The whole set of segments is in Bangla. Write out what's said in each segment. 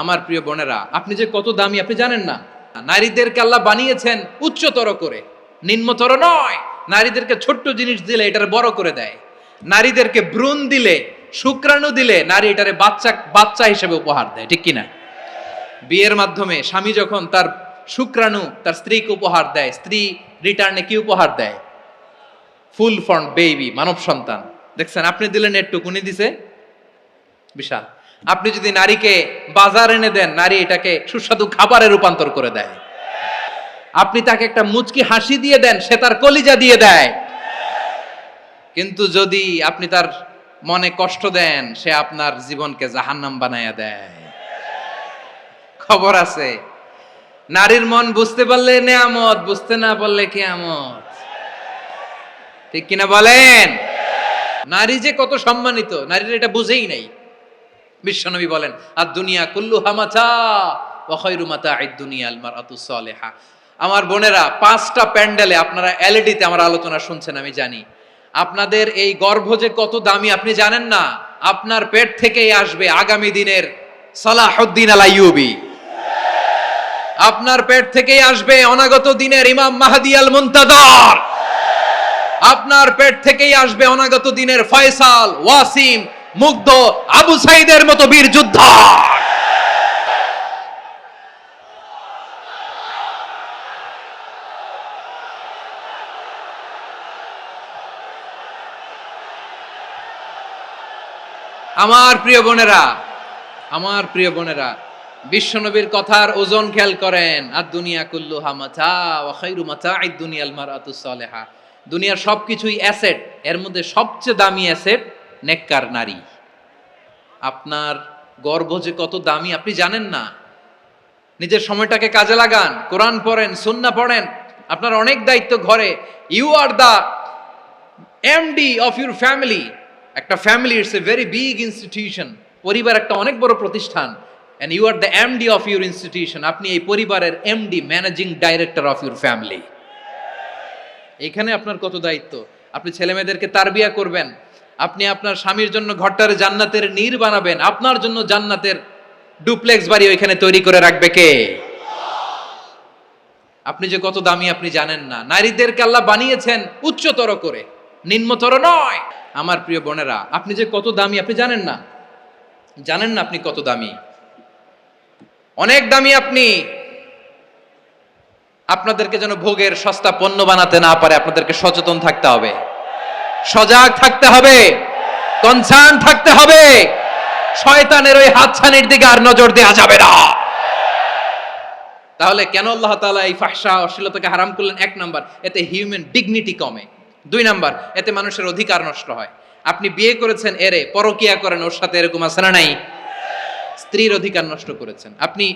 আমার প্রিয় বোনেরা, আপনি যে কত দামি আপনি জানেন না। নারীদেরকে আল্লাহ বানিয়েছেন উচ্চতর করে, নিম্নতর নয়। নারীদেরকে ছোট্ট জিনিস দিলে এটারে বড় করে দেয়। নারীদেরকে ভ্রূণ দিলে, শুক্রাণু দিলে নারী এটারে বাচ্চা বাচ্চা হিসেবে উপহার দেয়, ঠিক কিনা? বিয়ের মাধ্যমে স্বামী যখন তার শুক্রাণু তার স্ত্রীকে উপহার দেয়, স্ত্রী রিটার্নে কি উপহার দেয়? ফুল ফর্ম বেবি, মানব সন্তান। দেখছেন, আপনি দিলেন একটু, উনি দিছে বিশাল। আপনি যদি নারীকে বাজার এনে দেন, নারী এটাকে সুস্বাদু খাবারে রূপান্তর করে দেয়। আপনি তাকে একটা মুচকি হাসি দিয়ে দেন, সে তার কলিজা দিয়ে দেয়। কিন্তু যদি আপনি তার মনে কষ্ট দেন, সে আপনার জীবনকে জাহান্নাম বানায়া দেয়। খবর আছে, নারীর মন বুঝতে পারলে নেয়ামত, বুঝতে না পারলে কিয়ামত। ঠিক কিনা বলেন? নারী যে কত সম্মানিত, নারীর এটা বুঝেই নাই। বিশ্বনবী বলেন, আর দুনিয়া কুল্লুহা মাতা ওয়া খায়রু মাতা'আদ দুনিয়া আল মারআতুস সালিহা। আমার বোনেরা, 5টা প্যান্ডেলে আপনারা এলইডিতে আমার আলোচনা শুনছেন, আমি জানি। আপনাদের এই গর্ভ যে কত দামি আপনি জানেন না। আপনার পেট থেকেই আসবে আগামী দিনের সালাহুদ্দিন আল আইয়ুবী। আপনার পেট থেকেই আসবে অনাগত দিনের ইমাম মাহদী আল মুনতাজার। আপনার পেট থেকেই আসবে অনাগত দিনের ফয়সাল, ওয়াসিম, মুগ্ধ, আবু সাইদের মতো বীর যোদ্ধা। আমার প্রিয় বোনেরা, আমার প্রিয় বোনেরা, বিশ্বনবীর কথার ওজন খেয়াল করেন। আর দুনিয়া কুল্লুহা মাতা ওয়া খায়রু মাতা'আদ দুনিয়া আল মারআতুস সালিহা। দুনিয়ার সবকিছুই অ্যাসেট, এর মধ্যে সবচেয়ে দামি অ্যাসেট নেককার নারী। আপনার গর্ভ যে কত দামি আপনি জানেন না। নিজের সময়টাকে কাজে লাগান, কোরআন পড়েন, সুন্নাহ পড়েন। আপনার অনেক দায়িত্ব ঘরে। You are the MD of your family. একটা family it's a very big institution. পরিবার একটা অনেক বড় প্রতিষ্ঠান। And you are the MD of your institution. আপনি এই পরিবারের MD, managing director of your family. এখানে আপনার কত দায়িত্ব। আপনি ছেলে মেয়েদেরকে তারবিয়া করবেন। আপনি আপনার স্বামীর জন্য ঘরটার জান্নাতের নীর বানাবেন। আপনার জন্য জান্নাতের ডুপ্লেক্স বাড়ি ওইখানে তৈরি করে রাখবে কে? আপনি যে কত দামি আপনি জানেন না। নারীদেরকে আল্লাহ বানিয়েছেন উচ্চতর করে, নিম্নতর নয়। আমার প্রিয় বোনেরা, আপনি যে কত দামি আপনি জানেন না। জানেন না আপনি কত দামি, অনেক দামি আপনি। আপনাদেরকে যেন ভোগের সস্তা পণ্য বানাতে না পারে, আপনাদেরকে সচেতন থাকতে হবে, সজাগ থাকতে হবে, কনসার্ন থাকতে হবে। শয়তানের ওই হাতছানির দিকে আর নজর দেওয়া যাবে না। তাহলে কেন আল্লাহ তাআলা এই ফাহশা, অশ্লীলতাকে হারাম করলেন? 1 নাম্বার, এতে হিউম্যান ডিগনিটি কমে। 2 নাম্বার, এতে মানুষের অধিকার নষ্ট হয়। আপনি বিয়ে করেছেন, এরে পরকিয়া করেন, ওর সাথে এরকম আছে না নাই? স্ত্রীর অধিকার নষ্ট করেছেন। আপনি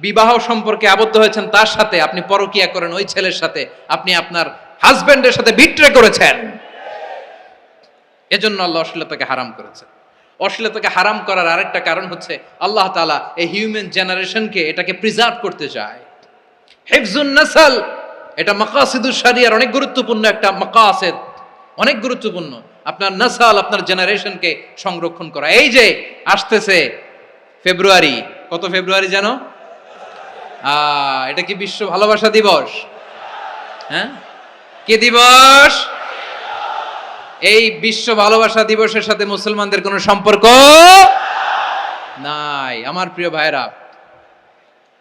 বিবাহ সম্পর্কে আবদ্ধ হয়েছেন তার সাথে, আপনি পরকিয়া করেন ওই ছেলের সাথে, আপনি আপনার হাজবেন্ডের সাথে বিট্রে করেছেন। এজন্য আল্লাহ অশ্লীলতাকে হারাম করেছেন। অশ্লীলতাকে হারাম করার আরেকটা কারণ হচ্ছে আল্লাহ তাআলা এই হিউম্যান জেনারেশনকে এটাকে প্রিজার্ভ করতে চায়। হিফজুন নাসল, এটা মাকাসিদুশ শরিয়ার অনেক গুরুত্বপূর্ণ একটা মাকাসিদ, অনেক গুরুত্বপূর্ণ। আপনার নাসল, আপনার জেনারেশনকে সংরক্ষণ করা। এই যে আসতেছে ফেব্রুয়ারি, কত ফেব্রুয়ারি জানো? এটা কি বিশ্ব ভালোবাসা দিবস? হ্যাঁ, কি দিবস? এই বিশ্ব ভালোবাসা দিবসের সাথে মুসলমানদের কোনো সম্পর্ক নাই। আমার প্রিয় ভাইরা,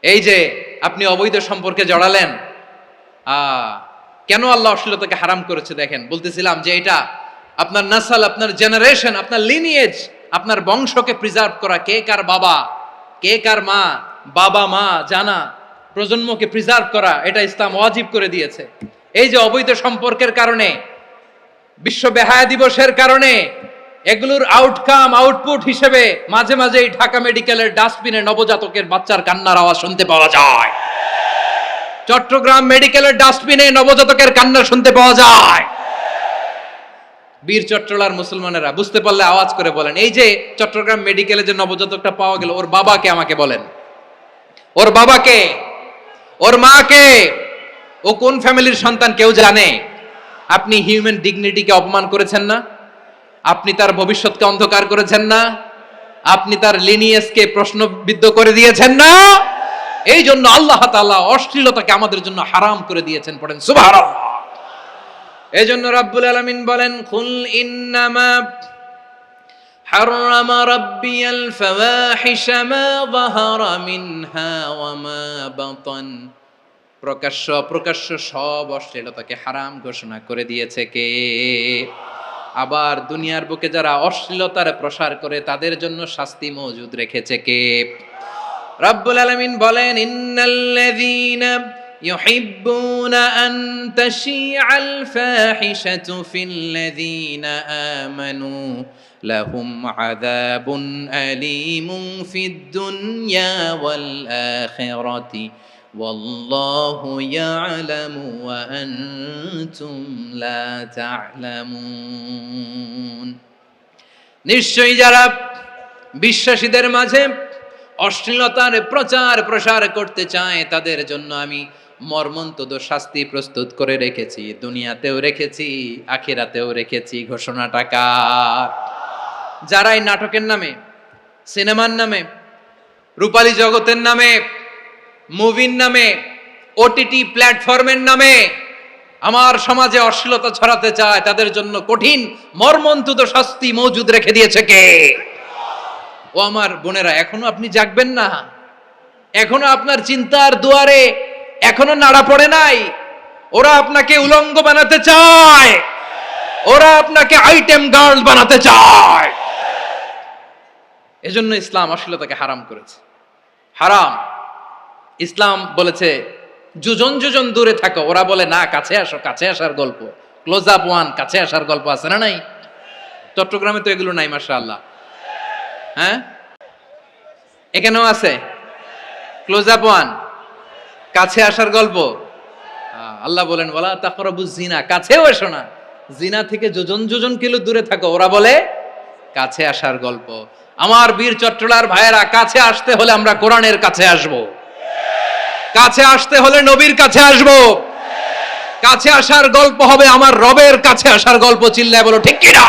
এই যে আপনি অবৈধ সম্পর্কে জড়ালেন, কেন আল্লাহ অশ্লীলতাকে হারাম করেছে দেখেন। বলতেছিলাম যে এটা আপনার নাসল, আপনার জেনারেশন, আপনার লিনিয়েজ, আপনার বংশকে প্রিজার্ভ করা। কে কার বাবা, কে কার মা, বাবা মা জানা, প্রজন্মকে প্রিজার্ভ করা, এটা ইসলাম ওয়াজিব করে দিয়েছে। এই যে অবৈধ সম্পর্কের কারণে, বিশ্ব বেহায়া দিবসের কারণে, এগুলোর আউটকাম, আউটপুট হিসেবে মাঝে মাঝেই ঢাকা মেডিকেলের ডাস্টবিনে নবজাতকের বাচ্চার কান্নার আওয়াজ শুনতে পাওয়া যায়। চট্টগ্রাম মেডিকেলের ডাস্টবিনে নবজাতকের কান্না শুনতে পাওয়া যায়। বীর চট্টলার মুসলমানেরা বুঝতে পারলে আওয়াজ করে বলেন, এই যে চট্টগ্রাম মেডিকেলে যে নবজাতকটা পাওয়া গেল, ওর বাবাকে আমাকে বলেন, ওর বাবাকে, ওর মাকে, ও কোন ফ্যামিলির সন্তান কেউ জানে? আপনি হিউম্যান ডিগনিটিকে অপমান করেছেন না? আপনি তার ভবিষ্যৎকে অন্ধকার করেছেন না? আপনি তার লিনিয়েজকে প্রশ্নবিদ্ধ করে দিয়েছেন না। এই জন্য আল্লাহ তাআলা অশ্লীলতাকে আমাদের জন্য হারাম করে দিয়েছেন। পড়েন সুবহানাল্লাহ। এই জন্য রাব্বুল আলামিন বলেন, কুল ইন্নামা حرم ربي الفواحش ما ظهر منها وما بطن। প্রকাশ্য অপ্রকাশ্য সব অশ্লীলতাকে হারাম ঘোষণা করে দিয়েছে কে? আবার দুনিয়ার বুকে যারা অশ্লীলতার প্রসার করে তাদের জন্য শাস্তি মজুদ রেখেছে কে? রব্বুল আলামিন বলেন, ইন্নাল্লাযীনা ইউহিব্বুনা আন তাশিআল ফাহিশাতু ফিল্লাযীনা আমানু লাহুম আযাবুন আলীমুন ফিদ দুনিয়া ওয়াল আখিরাতি ওয়াল্লাহু ইয়ালামু ওয়া আনতুম লা তা'লামুন। নিশ্চয়ই যারা বিশ্বাসীদের মাঝে অশ্লীলতার প্রচার প্রসার করতে চায় তাদের জন্য আমি মর্মন্তুদ শাস্তি প্রস্তুত করে রেখেছি, দুনিয়াতেও রেখেছি, আখিরাতেও রেখেছি। ঘোষণাটা কার? যারা এই নাটকের নামে, সিনেমার নামে, রূপালী জগতের নামে, মুভির নামে, ওটিটি প্ল্যাটফর্মের নামে আমার সমাজে অশ্লীলতা ছড়াতে চায় তাদের জন্য কঠিন মর্মন্তুদ শাস্তি মজুদ রেখে দিয়েছে কে? ও আমার বোনেরা, এখনো আপনি জাগবেন না? এখনো আপনার চিন্তার দুয়ারে এখনো নাড়া পড়ে নাই? ওরা আপনাকে উলঙ্গ বানাতে চায়, ওরা আপনাকে আইটেম গার্ল বানাতে চায়। এজন্য ইসলাম অশ্লীলতাকে হারাম করেছে। হারাম। ইসলাম বলেছে যোজন যোজন দূরে থাকো, ওরা বলে না কাছে আসো, কাছে আসার গল্প, ক্লোজ আপ ওয়ান, কাছে আসার গল্প আছে না নাই? চট্টগ্রামে তো এগুলো নাই মাশাআল্লাহ। হ্যাঁ, এখানেও আছে ক্লোজ আপ ওয়ান, কাছে আসার গল্প। আল্লাহ বলেন ওয়ালা তাকরাবুজ জিনা, কাছেও এসো না, জিনা থেকে যোজন যোজন কিলো দূরে থাকো, ওরা বলে কাছে আসার গল্প। আমার বীর চট্টলার ভাইয়েরা, কাছে আসতে হলে আমরা কোরআনের কাছে আসব, কাছে আসতে হলে নবীর কাছে আসব, কাছে আসার গল্প হবে আমার রবের কাছে আসার গল্প। চিল্লায় বলো ঠিক কিনা?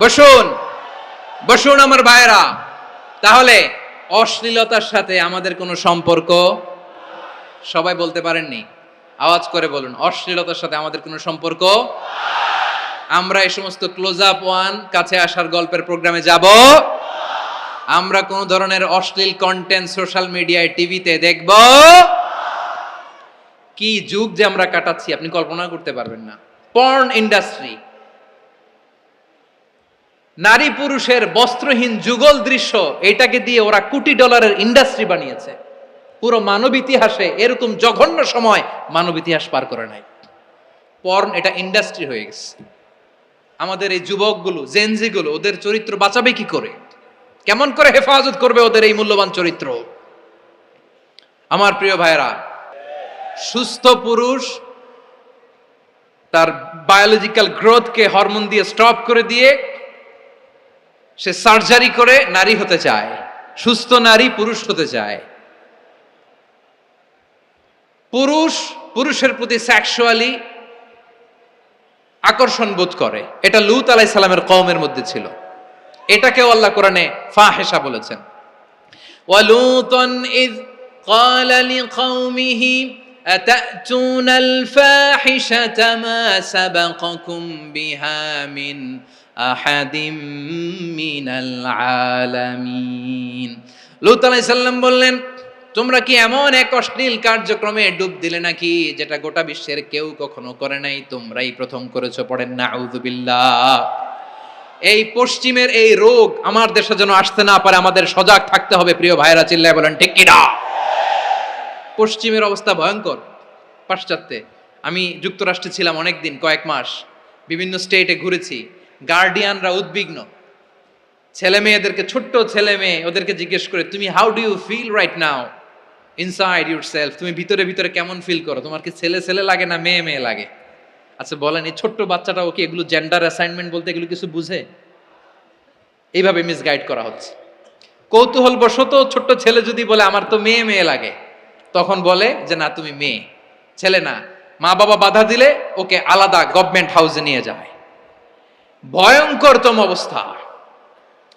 বসুন বসুন আমার ভাইয়েরা। তাহলে অশ্লীলতার সাথে আমাদের কোনো সম্পর্ক? সবাই বলতে পারেননি, আওয়াজ করে বলুন, অশ্লীলতার সাথে আমাদের কোনো সম্পর্ক? আমরা এই সমস্ত ক্লোজ আপ ওয়ান, কাছে আসার গল্পের প্রোগ্রামে যাব? আমরা কোন ধরনের অশ্লীল কন্টেন্ট সোশ্যাল মিডিয়ায়, টিভিতে দেখব? কি যুগ যে আমরা কাটাচ্ছি আপনি কল্পনা করতে পারবেন না। পর্ন ইন্ডাস্ট্রি, নারী পুরুষের বস্ত্রহীন যুগল দৃশ্য, এটাকে দিয়ে ওরা কোটি ডলারের ইন্ডাস্ট্রি বানিয়েছে। পুরো মানব ইতিহাসে এরকম জঘন্য সময় মানব ইতিহাস পার করে নাই। পর্ন এটা ইন্ডাস্ট্রি হয়ে গেছে। আমাদের এই যুবকগুলো, জেনজিগুলো, ওদের চরিত্র বাঁচাবে কি করে? কেমন করে হেফাজত করবে ওদের এই মূল্যবান চরিত্র? আমার প্রিয় ভাইরা, সুস্থ পুরুষ তার বায়োলজিক্যাল গ্রোথকে হরমোন দিয়ে স্টপ করে দিয়ে সে সার্জারি করে নারী হতে চায়। সুস্থ নারী পুরুষ হতে চায়। পুরুষ পুরুষের প্রতি সেক্সুয়ালি আকর্ষণ বোধ করে। এটা লূত আলাইহিস সালামের কওমের মধ্যে ছিল। এটাকেও আল্লাহ কোরআনে ফাহিশা বলেছেন। ওয়ালুতান ইয ক্বালা লিকাওমিহি আতাতুনাল ফাহিশাতা মা সাবাকাকুম বিহা মিন আহাদিম মিনাল আলামিন। লূত আলাইহিস সালাম বললেন, তোমরা কি এমন এক অশ্লীল কার্যক্রমে ডুব দিলে নাকি যেটা গোটা বিশ্বের কেউ কখনো করে নাই? তোমরাই প্রথম করেছো। পড়েন নাউযুবিল্লাহ। এই পশ্চিমের এই রোগ আমার দেশে যেন আসতে না পারে, আমাদের সজাগ থাকতে হবে। প্রিয় ভাইরা, চিল্লায় বলেন ঠিক কিনা? পশ্চিমের অবস্থা ভয়ঙ্কর। পাশ্চাত্যে আমি যুক্তরাষ্ট্রে ছিলাম অনেকদিন, কয়েক মাস, বিভিন্ন স্টেটে ঘুরেছি। গার্ডিয়ানরা উদ্বিগ্ন। ছেলে মেয়েদেরকে, ছোট্ট ছেলে মেয়ে, ওদেরকে জিজ্ঞেস করে, তুমি how do you feel right now inside yourself? তুমি ভিতরে ভিতরে কেমন ফিল করো? তোমার কি ছেলে ছেলে লাগে না মেয়ে মেয়ে লাগে? আচ্ছা বলেন, এই ছোট্ট বাচ্চাটাও কি এগুলো জেন্ডার অ্যাসাইনমেন্ট বলতে এগুলো কিছু বুঝে? এইভাবে মিসগাইড করা হচ্ছে। কৌতূহল বশত ছোট্ট ছেলে যদি বলে আমার তো মেয়ে মেয়ে লাগে, তখন বলে যে না তুমি মেয়ে, ছেলে না। মা বাবা বাধা দিলে ওকে আলাদা গভর্নমেন্ট হাউসে নিয়ে যায়। ভয়ঙ্করতম অবস্থা।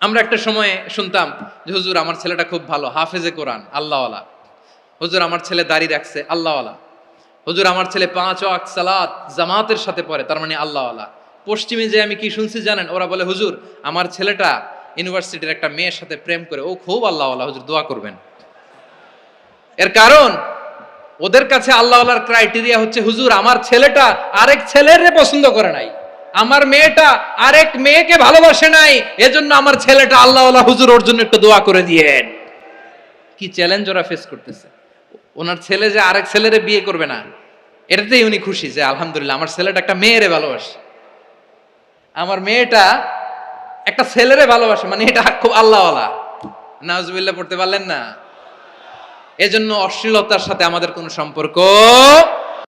আমরা একটা সময়ে শুনতাম যে হুজুর আমার ছেলেটা খুব ভালো, হাফেজে কোরআন, আল্লাহওয়ালা। হুজুর আমার ছেলে দাড়ি রাখছে, আল্লাহওয়ালা। হুজুর আমার ছেলে 5 ওয়াক্ত সালাত জামাতের সাথে পড়ে, তার মানে আল্লাহওয়ালা। পশ্চিমে যে আমি কি শুনছি জানেন? ওরা বলে হুজুর আমার ছেলেটা ইউনিভার্সিটির একটা মেয়ের সাথে প্রেম করে, ও খুব আল্লাহওয়ালা, হুজুর দোয়া করবেন। এর কারণ ওদের কাছে আল্লাহওয়ালার ক্রাইটেরিয়া হচ্ছে হুজুর আমার ছেলেটা আরেক ছেলেরে পছন্দ করে নাই, আমার মেয়েটা আরেক মেয়েকে ভালোবাসে নাই, এজন্য আমার ছেলেটা আল্লাহওয়ালা, হুজুর ওর জন্য একটু দোয়া করে দিয়েন। কি চ্যালেঞ্জ ওরা ফেস করতেছে। ওনার ছেলে যে আরেক ছেলেরে বিয়ে করবে না, এটাতেই উনি খুশি যে আলহামদুলিল্লাহ আমার ছেলেটা একটা মেয়েরে ভালোবাসে, আমার মেয়েটা একটা ছেলেরে ভালোবাসে, মানে এটা খুব আল্লাহওয়ালা। নাউজুবিল্লাহ পড়তে পারলেন না? এজন্য অশ্লীলতার সাথে আমাদের কোনো সম্পর্ক